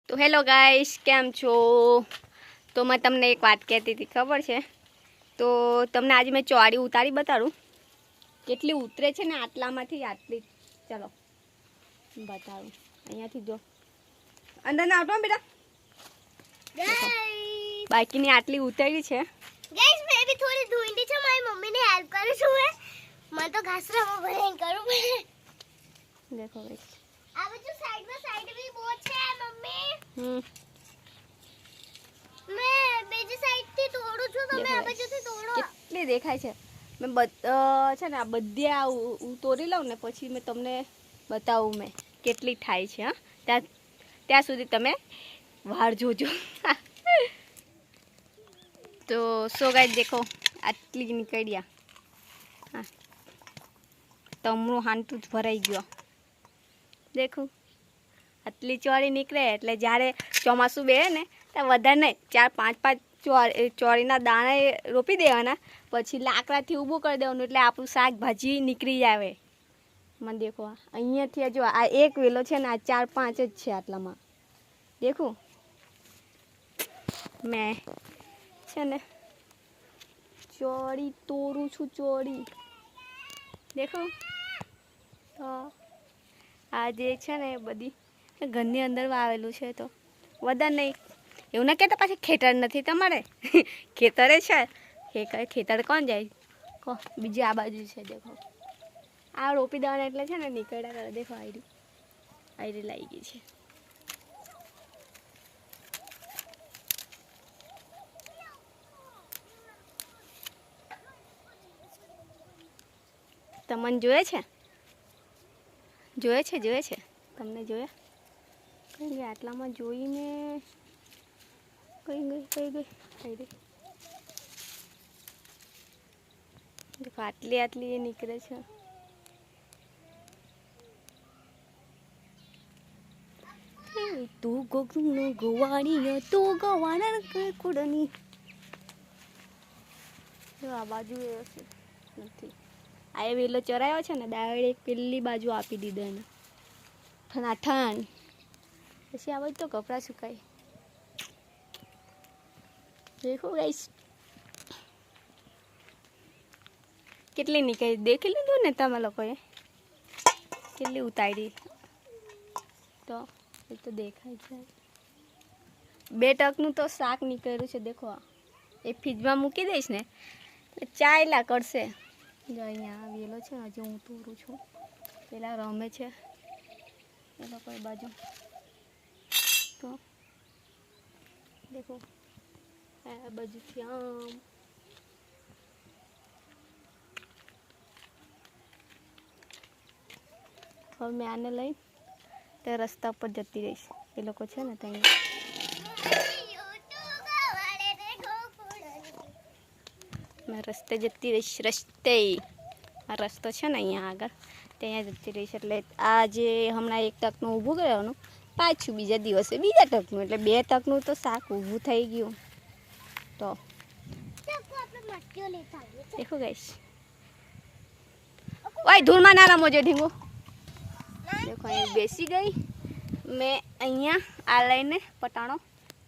તો hello guys, કેમ છો? તો મેં તમને એક વાત કહેતી હતી, ખબર છે? તો તમને આજે મેં ચોરી ઉતારી બતાડું કેટલી ઉતરે છે ને આટલામાંથી આટલી. ચલો બતાવું, અહીંયાથી જો અંદર ના આવતો બેટા. બાકીની આટલી ઉતરી છે. ગાઈસ મેં भी થોડી ઢૂંઢી છે, મારી મમ્મીને હેલ્પ કરું છું मैं तो घासराમાં ભરીને કરું દેખો ગાઈસ, આ બાજુ સાઈડ भी બહુ છે મમ્મી. મેં બીજી સાઈડથી તોડું છું, તમે આ બાજુથી તોડો. કેટલી દેખાય છે. મેં છે ને આ બધી આ તોડી લઉં ને પછી મેં તમને બતાવું મેં કેટલી થાય છે. હા, ત્યાં સુધી તમે વાર જોજો. તો સો ગાઈસ દેખો, આટલી નીકળ્યા. હા, તમરું હાંટું જ ભરાઈ ગયો. દેખો આટલી ચોરી નીકળે એટલે જ્યારે ચોમાસું બે ને ત્યાં વધારે નહીં, 4-5 ચોરીના દાણા રોપી દેવાના, પછી લાકડાથી ઊભું કરી દેવાનું એટલે આપણું શાકભાજી નીકળી આવે. મને દેખો અહીંયાથી જો આ એક વેલો છે ને, આ 4-5 જ છે આટલામાં. દેખું મેં છે ને ચોરી તોડું છું, ચોરી. દેખો તો આ જે છે ને બધી ઘરની અંદર આવેલું છે. તો વધારે નહીં, એવું ના કહેતા પાછી ખેતર નથી તમારે. ખેતરે છે, ખેતર કોણ જાય કહો. બીજી આ બાજુ છે, દેખો આ રોપી દેવાના એટલે છે ને નીકળ્યા કરે. દેખો આયરી લાગી ગઈ છે. તમને જોયે છે તમને જોયા? કઈ ગઈ આટલામાં જોઈને કઈ ગઈ. દેખો આટલી એ નીકળે છે. તું ગોગનું ગોવાણી, તું ગવાણા કુડની. જો આ બાજુ નથી. આ વેલો ચરાયો છે ને, ડાયરેક્ટ પેલી બાજુ આપી દીધો એને ઠનાઠન. પછી આ બાજુ તો કપડાં સુકાય. દેખો ગાઈસ કેટલી નીકળી, દેખી લીધું ને તમે લોકોએ કેટલી ઉતારી. તો એ તો દેખાય છે. 2 ટકનું તો શાક નીકળ્યું છે. દેખો એ ફ્રીજમાં મૂકી દઈશ ને ચાયલા કરશે. જો અહીંયા વેલો છે, હજી હું તોડું છું. પેલા રમે છે એ લોકો એ બાજુ. તો દેખો આ બાજુથી આમ હવે મેં આને લઈ તે રસ્તા પર જતી રહીશ. એ લોકો છે ને ત્યાં મેં રસ્તે જતી રહીશ. આ રસ્તો છે ને અહીંયા આગળ, ત્યાં જતી રહીશ. એટલે આ જે હમણાં 1 ટકનું ઊભું કરવાનું, પાછું બીજા દિવસે બીજા ટકનું, એટલે 2 ટકનું તો શાક ઊભું થઈ ગયું. તો દેખો ગાઈસ, ઓય ધૂળમાં ના રમો જો ઢીંગો. દેખો અહીં બેસી ગઈ મેં. અહીંયા આ લઈને પટાણો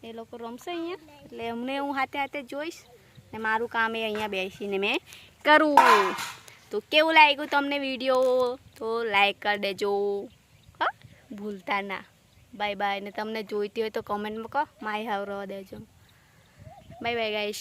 એ લોકો રમશે અહીંયા, એટલે અમને હું હાથે જોઈશ ને મારું કામ એ અહીંયા બેસીને મેં કરું. તો કેવું લાગ્યું તમને વિડીયો? તો લાઈક કરી દેજો, હા ભૂલતા ના. Bye bye. ને તમને જોઈતી હોય તો કોમેન્ટમાં કહો, માય હાવ રહેવા દેજો. Bye bye guys.